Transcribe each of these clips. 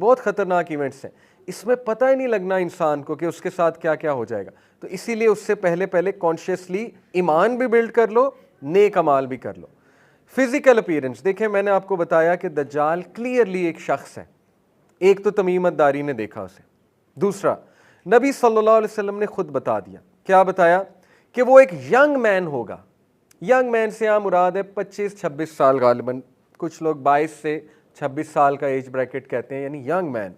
बहुत ख़तरनाक इवेंट्स हैं, इसमें पता ही नहीं लगना इंसान को कि उसके साथ क्या क्या हो जाएगा। तो इसीलिए उससे पहले पहले कॉन्शियसली ईमान भी बिल्ड कर लो, नेक अमाल भी कर लो। फिजिकल अपीयरेंस देखें, मैंने आपको बताया कि दज्जाल क्लियरली एक शख्स है। एक तो तमीम अद्दारी ने देखा उसे, दूसरा नबी सल्लल्लाहु अलैहि वसल्लम ने खुद बता दिया। क्या बताया? कि वो एक यंग मैन होगा। यंग मैन से यहाँ मुराद है 25-26 साल, गालिबन कुछ लोग 22 से 26 साल का एज ब्रैकेट कहते हैं, यानी यंग मैन।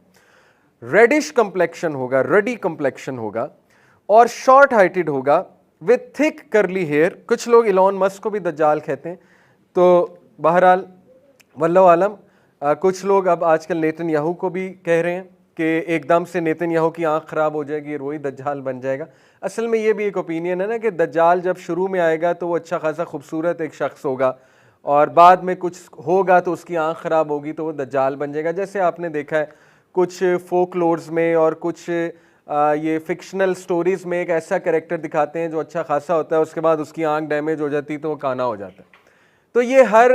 रेडिश कंप्लेक्शन होगा, रेडी कंप्लेक्शन होगा, और शॉर्ट हाइटेड होगा विथ थिक करली हेयर। कुछ लोग इलॉन मस्क को भी दज्जाल कहते हैं। तो बहरहाल वल्लाहु आलम, कुछ लोग अब आजकल नेतन्याहू को भी कह रहे हैं कि एकदम से नेतन्याहू की आंख खराब हो जाएगी और वही दज्जाल बन जाएगा। असल में ये भी एक ओपिनियन है ना कि दज्जाल जब शुरू में आएगा तो वो अच्छा खासा खूबसूरत एक शख्स होगा, और बाद में कुछ होगा तो उसकी आंख खराब होगी तो वो दज्जाल बन जाएगा। जैसे आपने देखा है कुछ फोकलोर्स में और कुछ ये फिक्शनल स्टोरीज़ में एक ऐसा कैरेक्टर दिखाते हैं जो अच्छा खासा होता है, उसके बाद उसकी आंख डैमेज हो जाती है तो वो काना हो जाता है। तो ये हर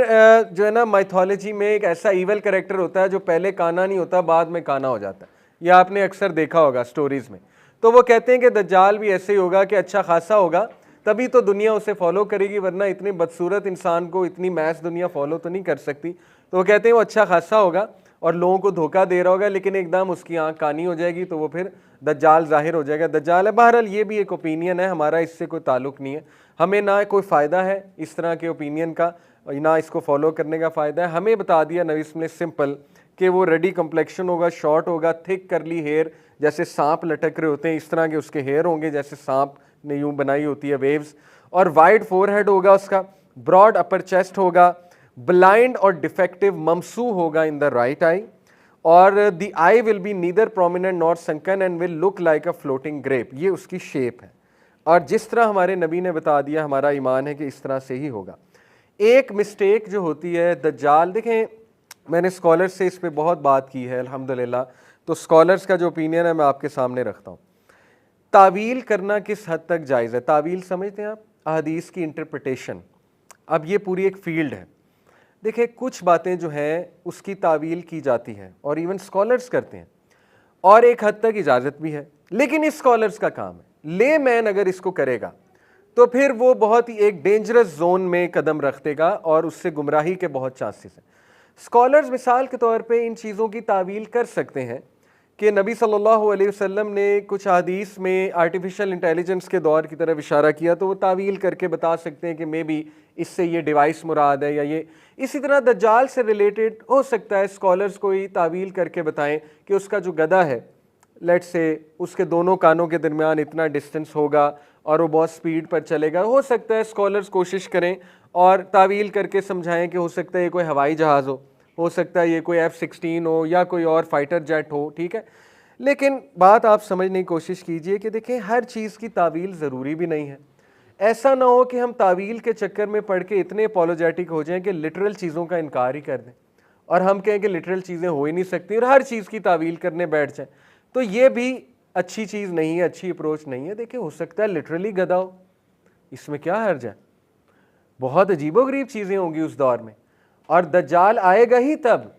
जो है ना माइथोलॉजी में एक ऐसा ईवल कैरेक्टर होता है जो पहले काना नहीं होता, बाद में काना हो जाता है। ये आपने अक्सर देखा होगा स्टोरीज़ में। तो वो कहते हैं कि दज्जाल भी ऐसे ही होगा कि अच्छा खासा होगा, तभी तो दुनिया उसे फॉलो करेगी, वरना इतने बदसूरत इंसान को इतनी मैस दुनिया फॉलो तो नहीं कर सकती। तो वो कहते हैं वो अच्छा खासा होगा और लोगों को धोखा दे रहा होगा, लेकिन एकदम उसकी आंख कानी हो जाएगी तो वो फिर दज्जाल जाहिर हो जाएगा, दज्जाल है। बहरहाल ये भी एक ओपिनियन है, हमारा इससे कोई ताल्लुक नहीं है। हमें ना कोई फ़ायदा है इस तरह के ओपिनियन का, ना इसको फॉलो करने का फ़ायदा है। हमें बता दिया नबी ने सिंपल कि वो रेडी कम्प्लेक्शन होगा, शॉर्ट होगा, थिक करली हेयर, जैसे सांप लटक रहे होते हैं इस तरह के उसके हेयर होंगे, जैसे सांप ने यूं बनाई होती है वेव्स, और वाइड फोरहेड होगा उसका, ब्रॉड अपर चेस्ट होगा, ब्लाइंड और डिफेक्टिव ममसू होगा इन द राइट आई, और the eye will be neither prominent not sunken and will look like a floating grape. ये उसकी शेप है, और जिस तरह हमारे नबी ने बता दिया हमारा ईमान है कि इस तरह से ही होगा। एक मिस्टेक जो होती है दज्जाल, देखें मैंने स्कॉलर्स से इस पे बहुत बात की है अल्हम्दुलिल्लाह, तो स्कॉलर्स का जो ओपिनियन है मैं आपके सामने रखता हूँ। तावील करना किस हद तक जायज़ है? तावील समझते हैं आप? अहदीस की इंटरप्रिटेशन, अब ये पूरी एक फील्ड है। देखिए कुछ बातें जो हैं उसकी तावील की जाती है और इवन स्कॉलर्स करते हैं, और एक हद तक इजाज़त भी है, लेकिन इस स्कॉलर्स का काम है। ले मैन अगर इसको करेगा तो फिर वो बहुत ही एक डेंजरस जोन में कदम रख देगा और उससे गुमराही के बहुत चांसेस हैं। स्कॉलर्स मिसाल के तौर पे इन चीज़ों की तावील कर सकते हैं कि नबी सल्लल्लाहु अलैहि वसल्लम ने कुछ हदीस में आर्टिफिशियल इंटेलिजेंस के दौर की तरफ इशारा किया, तो वो तावील करके बता सकते हैं कि मे बी इससे ये डिवाइस मुराद है, या ये इसी तरह दज्जाल से रिलेटेड हो सकता है स्कॉलर्स कोई तावील करके बताएं कि उसका जो गधा है, लेट्स से उसके दोनों कानों के दरमियान इतना डिस्टेंस होगा और वो बहुत स्पीड पर चलेगा। हो सकता है स्कॉलर्स कोशिश करें और तावील करके समझाएं कि हो सकता है ये कोई हवाई जहाज़ हो सकता है ये कोई F-16 हो या कोई और फाइटर जेट हो, ठीक है। लेकिन बात आप समझने की कोशिश कीजिए कि देखें हर चीज़ की तावील ज़रूरी भी नहीं है। ऐसा ना हो कि हम तावील के चक्कर में पढ़ के इतने अपोलोजेटिक हो जाएं कि लिटरल चीज़ों का इनकार ही कर दें और हम कहें कि लिटरल चीज़ें हो ही नहीं सकती और हर चीज़ की तावील करने बैठ जाएं। तो ये भी अच्छी चीज़ नहीं है, अच्छी अप्रोच नहीं है। देखिए हो सकता है लिटरली गधा हो, इसमें क्या हर्ज है? बहुत अजीबोगरीब चीज़ें होंगी उस दौर में, और दज्जाल आएगा ही तब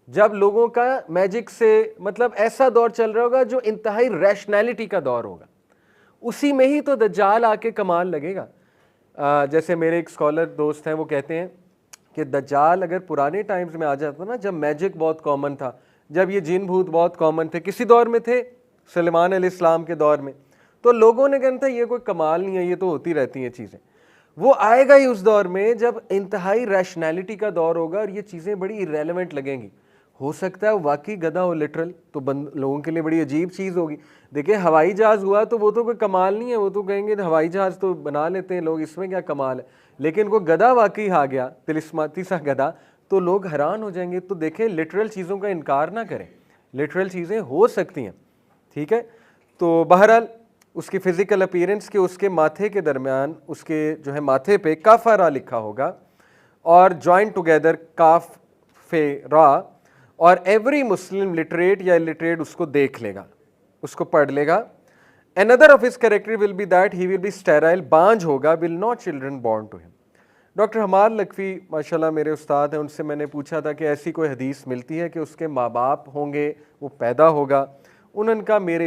जब लोगों का मैजिक से मतलब ऐसा दौर चल रहा होगा जो इंतहाई रैशनैलिटी का दौर होगा, उसी में ही तो दज्जाल आके कमाल लगेगा। जैसे मेरे एक स्कॉलर दोस्त हैं वो कहते हैं कि दज्जाल अगर पुराने टाइम्स में आ जाता ना, जब मैजिक बहुत कॉमन था, जब ये जिन भूत बहुत कॉमन थे, किसी दौर में थे सुलेमान अलैहिस्सलाम के दौर में, तो लोगों ने कहना था ये कोई कमाल नहीं है, ये तो होती रहती हैं चीज़ें। वो आएगा ही उस दौर में जब इंतहाई रैशनैलिटी का दौर होगा और ये चीज़ें बड़ी इरेलेवेंट लगेंगी। हो सकता है वाकई गधा हो लिटरल, तो लोगों के लिए बड़ी अजीब चीज़ होगी। देखिए हवाई जहाज़ हुआ तो वो तो कोई कमाल नहीं है, वो तो कहेंगे हवाई जहाज़ तो बना लेते हैं लोग, इसमें क्या कमाल है। लेकिन कोई गधा वाकई आ गया, तिलिस्माती सा गधा, तो लोग हैरान हो जाएंगे। तो देखें लिटरल चीज़ों का इनकार ना करें, लिटरल चीज़ें हो सकती हैं, ठीक है। तो बहरहाल उसकी फ़िज़िकल अपीयरेंस के उसके माथे के दरमियान उसके जो है माथे पे काफ़ारा लिखा होगा और जॉइन टुगेदर काफ फे रा, और एवरी मुस्लिम लिटरेट या इलिटरेट उसको देख लेगा, उसको पढ़ लेगा। Another of his character will be that he will be sterile, बांझ होगा, will not children born to him. Doctor हमार लकवी माशाल्लाह मेरे उस्ताद हैं, उनसे मैंने पूछा था कि ऐसी कोई हदीस मिलती है कि उसके माँ बाप होंगे, वो पैदा होगा। उन्होंने कहा मेरे